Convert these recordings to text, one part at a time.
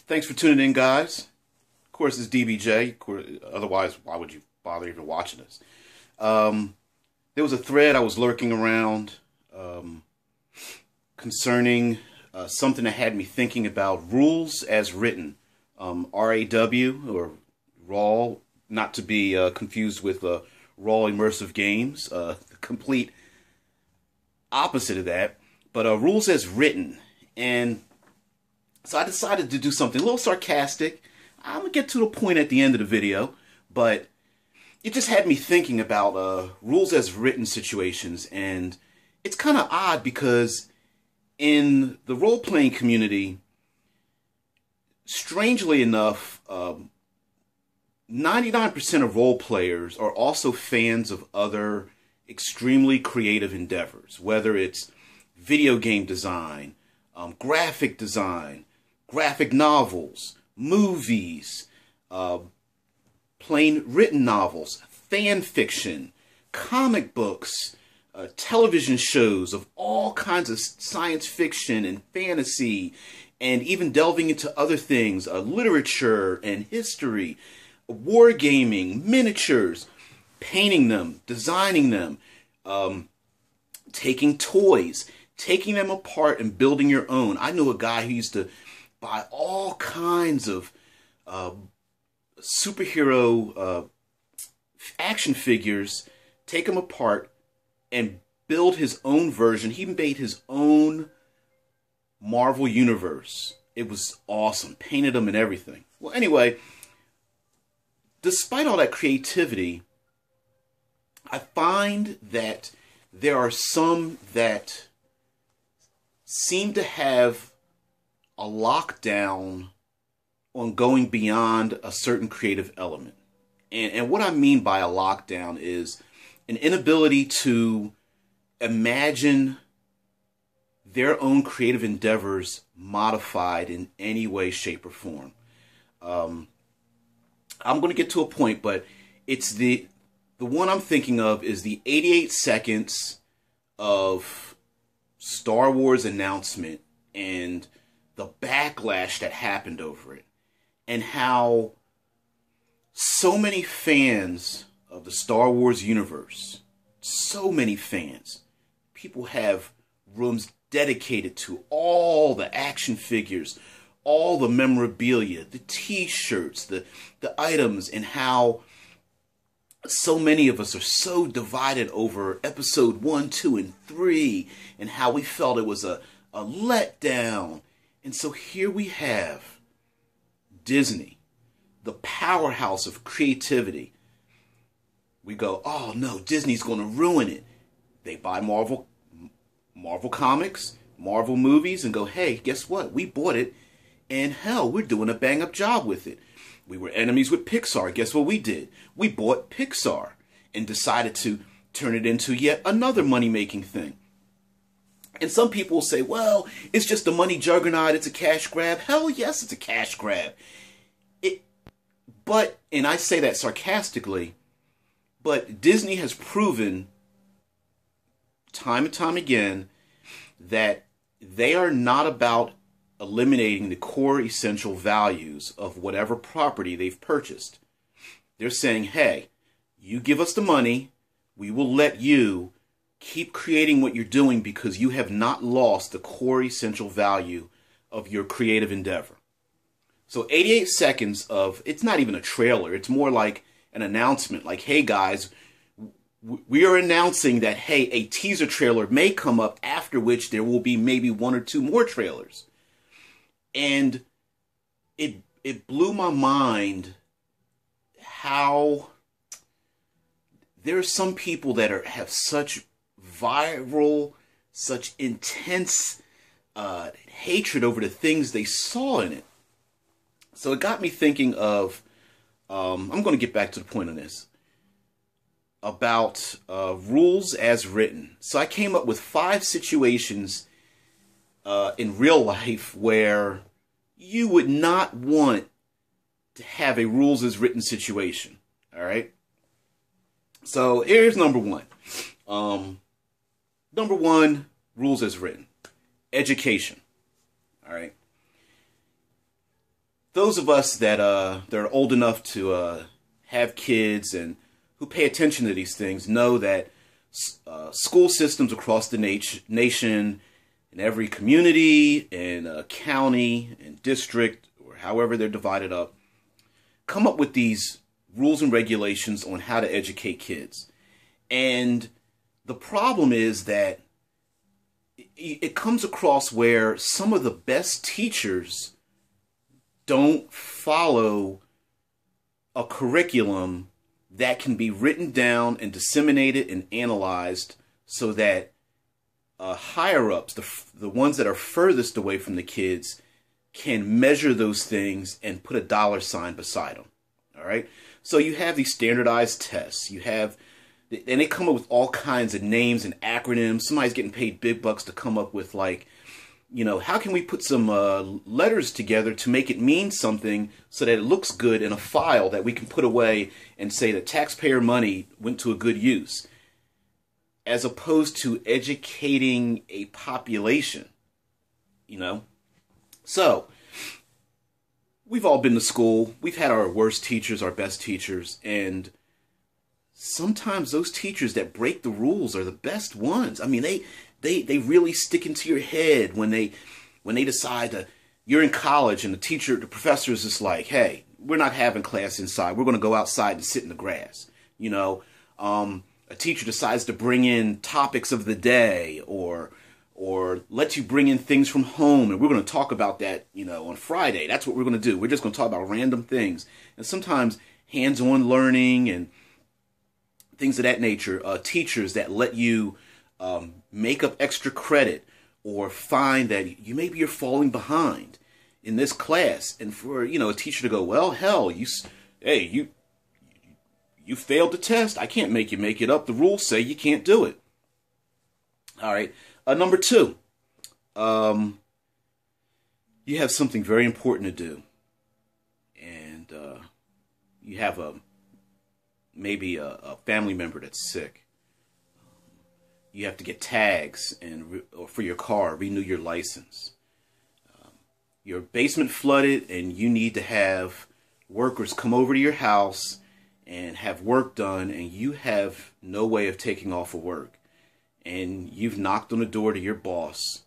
Thanks for tuning in, guys. Of course, it's DBJ. Otherwise, why would you bother even watching this? There was a thread I was lurking around concerning something that had me thinking about rules as written. R.a.W. or RaW, not to be confused with RaW immersive games. The complete opposite of that. But rules as written. And so I decided to do something a little sarcastic. I'm going to get to the point at the end of the video, but it just had me thinking about rules as written situations. And it's kind of odd because in the role-playing community, strangely enough, 99% of role players are also fans of other extremely creative endeavors, whether it's video game design, graphic design, graphic novels, movies, plain written novels, fan fiction, comic books, television shows of all kinds of science fiction and fantasy, and even delving into other things, literature and history, wargaming, miniatures, painting them, designing them, taking toys, taking them apart and building your own. I knew a guy who used to buy all kinds of superhero action figures, take them apart, and build his own version. He made his own Marvel universe. It was awesome. Painted them and everything. Well, anyway, despite all that creativity, I find that there are some that seem to have a lockdown on going beyond a certain creative element. And what I mean by a lockdown is an inability to imagine their own creative endeavors modified in any way, shape, or form. I'm going to get to a point, but it's the one I'm thinking of is the 88 seconds of Star Wars announcement and the backlash that happened over it, and how so many fans of the Star Wars universe, so many fans, people have rooms dedicated to all the action figures, all the memorabilia, the t-shirts, the items, and how so many of us are so divided over episode 1, 2, and 3, and how we felt it was a letdown. And so here we have Disney, the powerhouse of creativity. We go, oh no, Disney's going to ruin it. They buy Marvel comics, Marvel movies, and go, hey, guess what? We bought it, and hell, we're doing a bang-up job with it. We were enemies with Pixar. Guess what we did? We bought Pixar and decided to turn it into yet another money-making thing. And some people will say, well, it's just a money juggernaut. It's a cash grab. Hell yes, it's a cash grab. But, and I say that sarcastically, but Disney has proven time and time again that they are not about eliminating the core essential values of whatever property they've purchased. They're saying, hey, you give us the money, we will let you keep creating what you're doing because you have not lost the core essential value of your creative endeavor. So 88 seconds of, it's not even a trailer, it's more like an announcement, like, hey guys, we are announcing that, hey, a teaser trailer may come up, after which there will be maybe 1 or 2 more trailers. And it blew my mind how there are some people that have such viral, such intense hatred over the things they saw in it. So it got me thinking of, I'm going to get back to the point on this, about rules as written. So I came up with 5 situations in real life where you would not want to have a rules as written situation. All right. So here's number 1. Number 1, rules as written. Education. All right. those of us that are old enough to have kids and who pay attention to these things know that school systems across the nation, in every community and county and district, or however they're divided up, come up with these rules and regulations on how to educate kids. And the problem is that it comes across where some of the best teachers don't follow a curriculum that can be written down and disseminated and analyzed so that higher-ups, the ones that are furthest away from the kids, can measure those things and put a dollar sign beside them. All right? So you have these standardized tests. You have, and they come up with all kinds of names and acronyms. Somebody's getting paid big bucks to come up with, like, you know, how can we put some letters together to make it mean something so that it looks good in a file that we can put away and say that taxpayer money went to a good use, as opposed to educating a population, you know? So, we've all been to school. We've had our worst teachers, our best teachers, and sometimes those teachers that break the rules are the best ones. I mean, they really stick into your head when they decide to, you're in college and the professor is just like, hey, we're not having class inside. We're going to go outside and sit in the grass. You know, a teacher decides to bring in topics of the day or let you bring in things from home, and we're going to talk about that, you know, on Friday. That's what we're going to do. We're just going to talk about random things. And sometimes hands-on learning and things of that nature, teachers that let you make up extra credit or find that maybe you're falling behind in this class, and for, you know, a teacher to go, well, hell, you failed the test. I can't make you make it up. The rules say you can't do it. All right. Number 2, you have something very important to do, and you have maybe a family member that's sick. You have to get tags or for your car, renew your license. Your basement flooded, and you need to have workers come over to your house and have work done, and you have no way of taking off of work. And you've knocked on the door to your boss,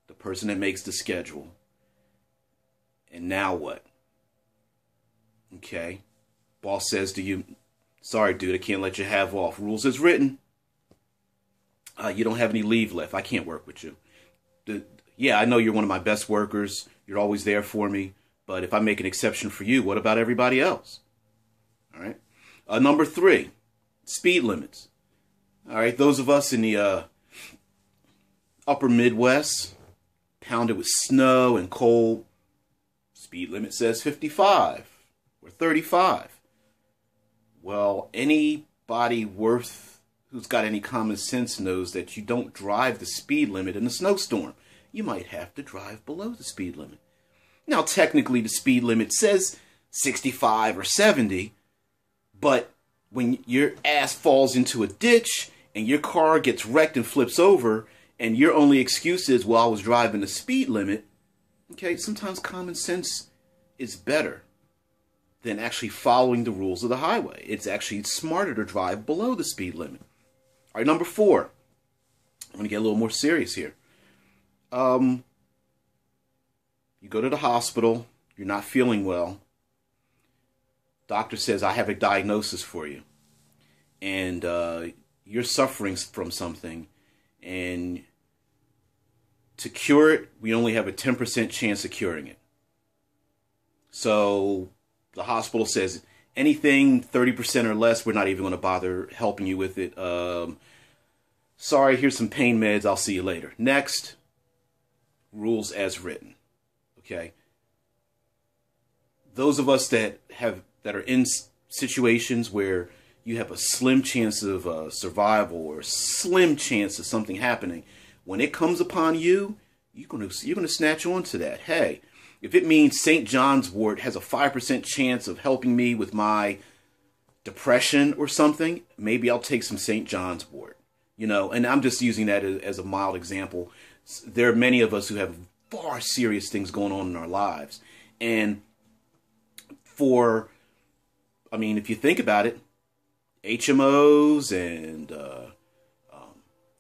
the person that makes the schedule. And now what? Okay. Boss says to you, sorry, dude, I can't let you have off. Rules as written. You don't have any leave left. I can't work with you. Yeah, I know you're one of my best workers. You're always there for me. But if I make an exception for you, what about everybody else? All right. Number 3, speed limits. All right. Those of us in the upper Midwest, pounded with snow and cold, speed limit says 55 or 35. Well, anybody who's got any common sense knows that you don't drive the speed limit in a snowstorm. You might have to drive below the speed limit. Now, technically, the speed limit says 65 or 70, but when your ass falls into a ditch and your car gets wrecked and flips over, and your only excuse is, well, I was driving the speed limit, okay, sometimes common sense is better than actually following the rules of the highway. It's actually smarter to drive below the speed limit. All right, number 4. I'm going to get a little more serious here. You go to the hospital. You're not feeling well. Doctor says, I have a diagnosis for you. And you're suffering from something. And to cure it, we only have a 10% chance of curing it. So the hospital says, anything 30% or less, we're not even going to bother helping you with it. Sorry, here's some pain meds. I'll see you later. Next, rules as written. Okay. Those of us that are in situations where you have a slim chance of survival or a slim chance of something happening, when it comes upon you, you're going to snatch on to that. Hey, if it means St. John's wort has a 5% chance of helping me with my depression or something, maybe I'll take some St. John's wort. You know, and I'm just using that as a mild example. There are many of us who have far serious things going on in our lives. And for, I mean, if you think about it, HMOs and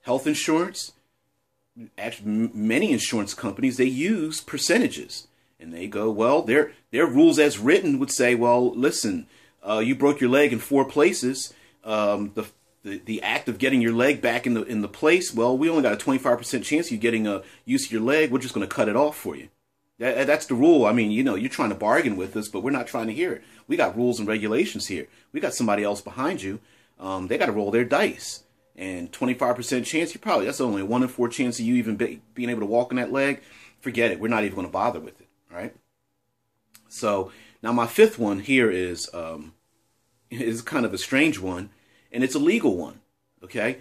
health insurance, actually many insurance companies, they use percentages. And they go, well, their rules as written would say, well, listen, you broke your leg in 4 places. The act of getting your leg back in the place, well, we only got a 25% chance of you getting use of your leg. We're just going to cut it off for you. That's the rule. I mean, you know, you're trying to bargain with us, but we're not trying to hear it. We got rules and regulations here. We got somebody else behind you. They got to roll their dice. And 25% chance, that's only a 1 in 4 chance of you even being able to walk on that leg. Forget it. We're not even going to bother with it. Right? So now my 5th one here is kind of a strange one, and it's a legal one. Okay?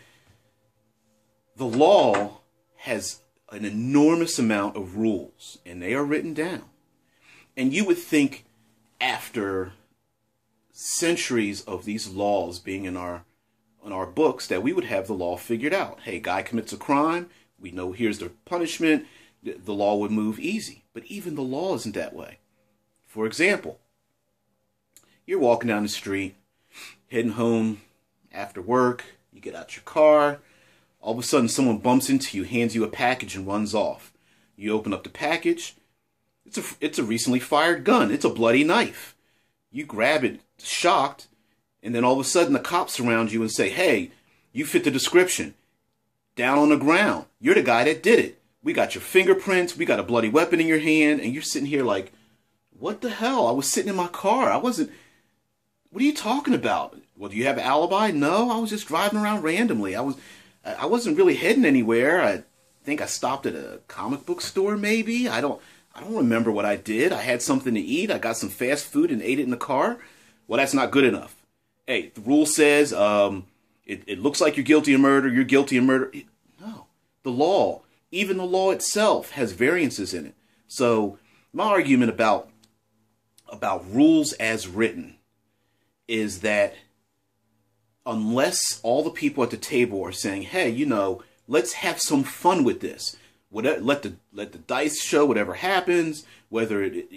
The law has an enormous amount of rules, and they are written down. And you would think after centuries of these laws being in our books that we would have the law figured out. Hey, guy commits a crime, we know here's the punishment, the law would move easy. But even the law isn't that way. For example, you're walking down the street, heading home after work, you get out your car, all of a sudden someone bumps into you, hands you a package and runs off. You open up the package, it's a recently fired gun, it's a bloody knife. You grab it, shocked, and then all of a sudden the cops surround you and say, hey, you fit the description. Down on the ground, you're the guy that did it. We got your fingerprints, we got a bloody weapon in your hand, and you're sitting here like, what the hell? I was sitting in my car. What are you talking about? Well, do you have an alibi? No, I was just driving around randomly. I wasn't really heading anywhere. I think I stopped at a comic book store maybe. I don't remember what I did. I had something to eat. I got some fast food and ate it in the car. Well, that's not good enough. Hey, the rule says it looks like you're guilty of murder. You're guilty of murder. No, the law. Even the law itself has variances in it. So my argument about rules as written is that unless all the people at the table are saying, hey, you know, let's have some fun with this. Let the dice show whatever happens, whether it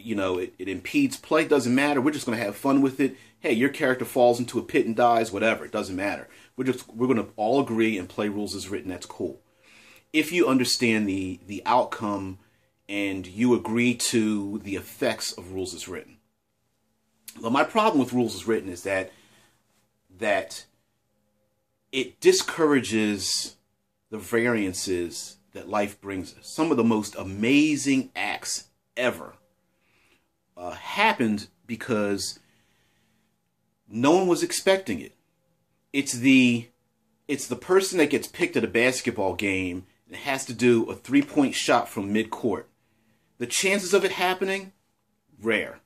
impedes play, doesn't matter. We're just going to have fun with it. Hey, your character falls into a pit and dies, whatever. It doesn't matter. We're going to all agree and play rules as written. That's cool. If you understand the outcome and you agree to the effects of rules as written. Well, my problem with rules as written is that it discourages the variances that life brings us. Some of the most amazing acts ever happened because no one was expecting it. It's the person that gets picked at a basketball game and has to do a 3-point shot from mid-court. The chances of it happening, rare.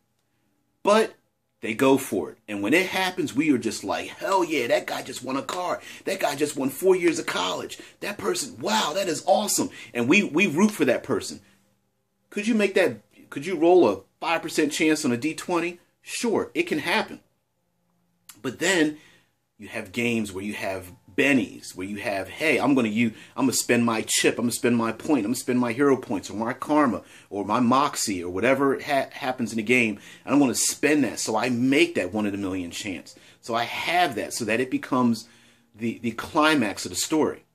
But they go for it. And when it happens, we are just like, hell yeah, that guy just won a car. That guy just won 4 years of college. That person, wow, that is awesome. And we root for that person. Could you roll a 5% chance on a D20? Sure, it can happen. But then you have games where you have bennies, where you have, hey, I'm going to spend my chip, I'm going to spend my point, I'm going to spend my hero points or my karma or my moxie or whatever happens in the game, and I'm going to spend that. So I make that 1 in a million chance. So I have that so that it becomes the climax of the story.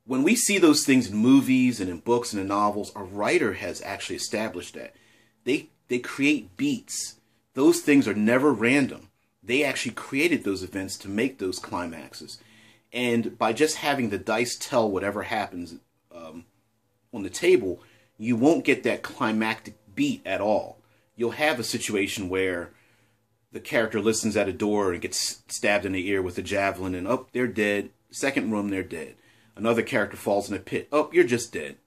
When we see those things in movies and in books and in novels, a writer has actually established that. They create beats. Those things are never random. They actually created those events to make those climaxes. And by just having the dice tell whatever happens on the table, you won't get that climactic beat at all. You'll have a situation where the character listens at a door and gets stabbed in the ear with a javelin and, oh, they're dead. Second room, they're dead. Another character falls in a pit. Oh, you're just dead.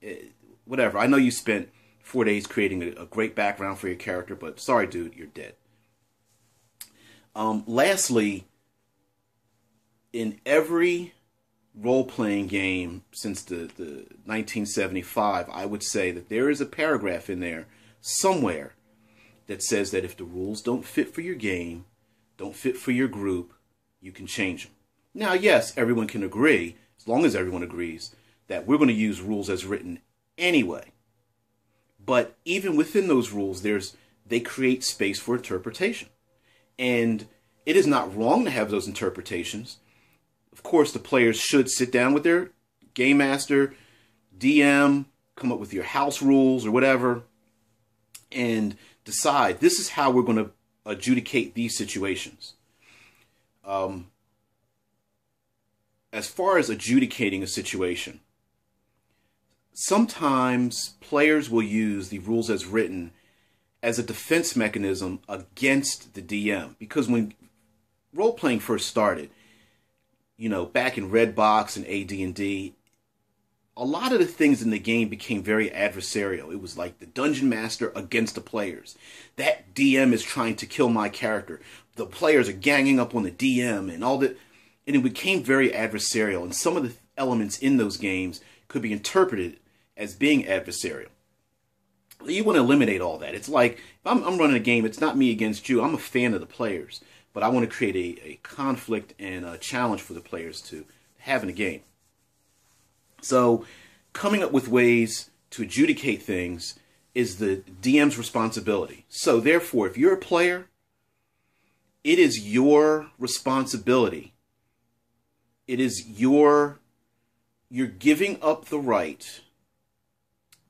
Whatever. I know you spent 4 days creating a great background for your character, but sorry, dude, you're dead. Lastly, in every role-playing game since the 1975, I would say that there is a paragraph in there somewhere that says that if the rules don't fit for your game, don't fit for your group, you can change them. Now, yes, everyone can agree, as long as everyone agrees, that we're going to use rules as written anyway. But even within those rules, there's they create space for interpretation. And it is not wrong to have those interpretations. Of course, the players should sit down with their game master, DM, come up with your house rules or whatever, and decide this is how we're going to adjudicate these situations. As far as adjudicating a situation, sometimes players will use the rules as written as a defense mechanism against the DM. Because when role-playing first started, you know, back in Redbox and AD&D, a lot of the things in the game became very adversarial. It was like the dungeon master against the players. That DM is trying to kill my character. The players are ganging up on the DM and all that. And it became very adversarial. And some of the elements in those games could be interpreted as being adversarial. You want to eliminate all that. It's like, if I'm running a game, it's not me against you. I'm a fan of the players. But I want to create a conflict and a challenge for the players to have in a game. So coming up with ways to adjudicate things is the DM's responsibility. So therefore, if you're a player, it is your responsibility. It is you're giving up the right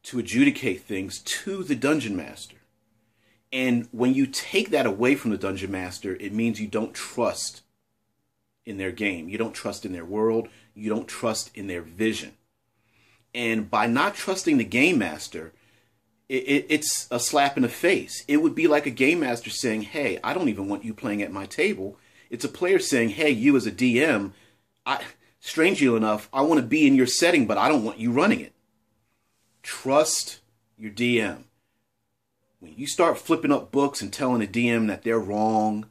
to adjudicate things to the dungeon master. And when you take that away from the dungeon master, it means you don't trust in their game. You don't trust in their world. You don't trust in their vision. And by not trusting the game master, it's a slap in the face. It would be like a game master saying, hey, I don't even want you playing at my table. It's a player saying, hey, you as a DM, strangely enough, I want to be in your setting, but I don't want you running it. Trust your DM. When you start flipping up books and telling the DM that they're wrong,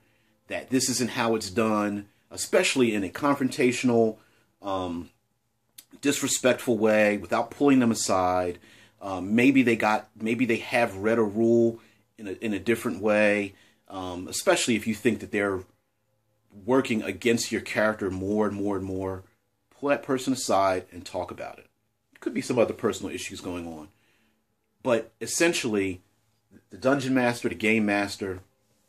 that this isn't how it's done, especially in a confrontational, disrespectful way, without pulling them aside, maybe they have read a rule in a different way, especially if you think that they're working against your character more and more and more. Pull that person aside and talk about it. Could be some other personal issues going on. But essentially, the dungeon master, the game master,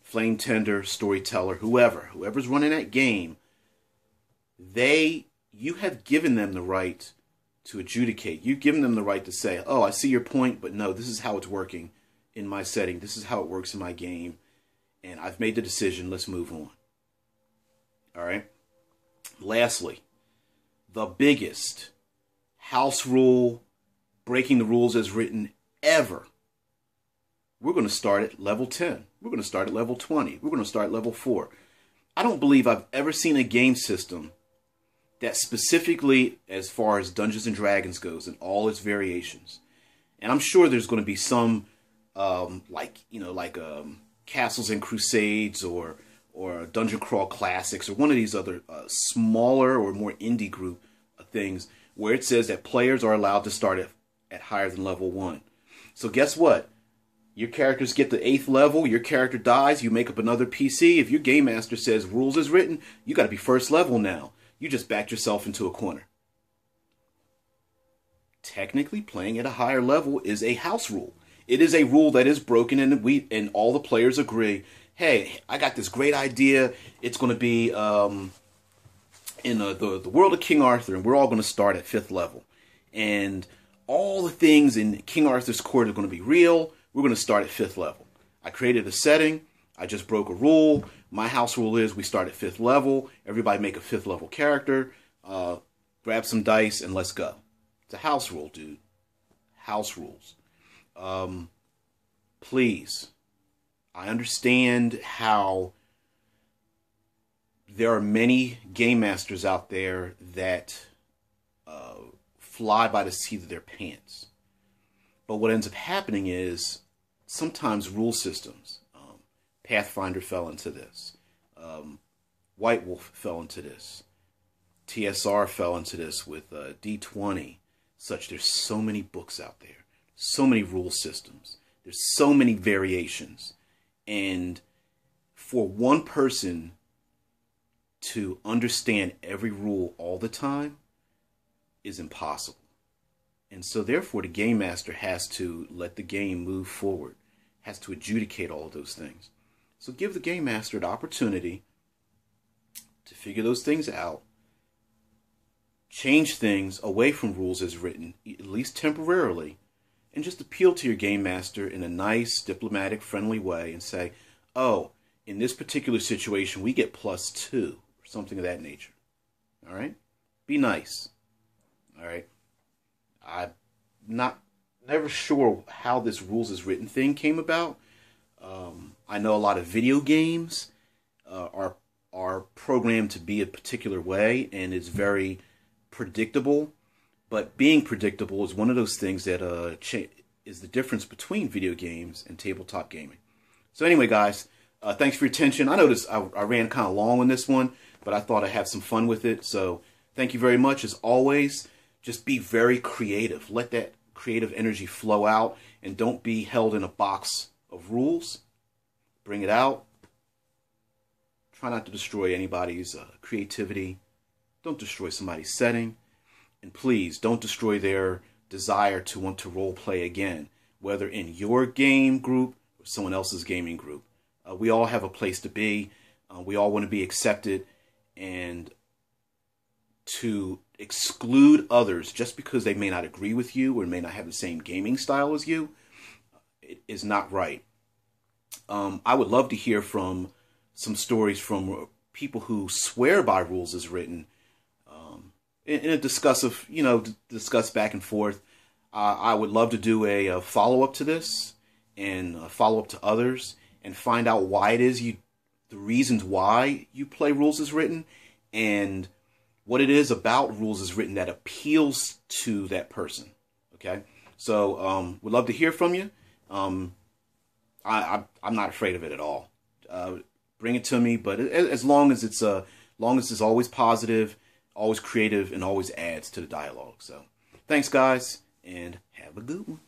flame tender, storyteller, whoever's running that game, you have given them the right to adjudicate. You've given them the right to say, oh, I see your point, but no, this is how it's working in my setting. This is how it works in my game. And I've made the decision. Let's move on. All right. Lastly, the biggest house rule, breaking the rules as written ever. We're going to start at level 10. We're going to start at level 20. We're going to start at level 4. I don't believe I've ever seen a game system that specifically, as far as Dungeons and Dragons goes, and all its variations. And I'm sure there's going to be some, Castles and Crusades or Dungeon Crawl Classics or one of these other smaller or more indie group things where it says that players are allowed to start at higher than level 1. So guess what? Your characters get the 8th level, your character dies, you make up another PC. If your game master says rules is written, you got to be first level now. You just backed yourself into a corner. Technically, playing at a higher level is a house rule. It is a rule that is broken, and all the players agree, hey, I got this great idea. It's going to be in the world of King Arthur, and we're all going to start at 5th level. And all the things in King Arthur's court are going to be real. We're going to start at 5th level. I created a setting. I just broke a rule. My house rule is we start at 5th level. Everybody make a 5th level character. Grab some dice and let's go. It's a house rule, dude. House rules. Please. I understand how there are many game masters out there that fly by the seat of their pants. But what ends up happening is sometimes rule systems, Pathfinder fell into this, White Wolf fell into this, TSR fell into this with D20, such. There's so many books out there, so many rule systems, there's so many variations, and for one person to understand every rule all the time is impossible. And so therefore the game master has to let the game move forward, has to adjudicate all of those things. So give the game master the opportunity to figure those things out, change things away from rules as written, at least temporarily, and just appeal to your game master in a nice, diplomatic, friendly way and say, oh, in this particular situation, we get +2, or something of that nature. All right? Be nice. All right? I'm never sure how this rules as written thing came about. I know a lot of video games are programmed to be a particular way, and it's very predictable. But being predictable is one of those things that is the difference between video games and tabletop gaming. So anyway, guys, thanks for your attention. I noticed I ran kind of long on this one, but I thought I'd have some fun with it. So thank you very much. As always, just be very creative. Let that creative energy flow out, and don't be held in a box of rules. Bring it out. Try not to destroy anybody's creativity. Don't destroy somebody's setting. And please, don't destroy their desire to want to role play again, whether in your game group or someone else's gaming group. We all have a place to be. We all want to be accepted, and to exclude others just because they may not agree with you or may not have the same gaming style as you, it is not right. I would love to hear from some stories from people who swear by rules as written, in a discuss back and forth. I would love to do a follow-up to this, and follow up to others, and find out why it is the reasons why you play rules as written, and what it is about rules as written that appeals to that person. Okay, so would love to hear from you. I'm not afraid of it at all. Bring it to me, but as long as it's always positive, always creative, and always adds to the dialogue. So thanks, guys, and have a good one.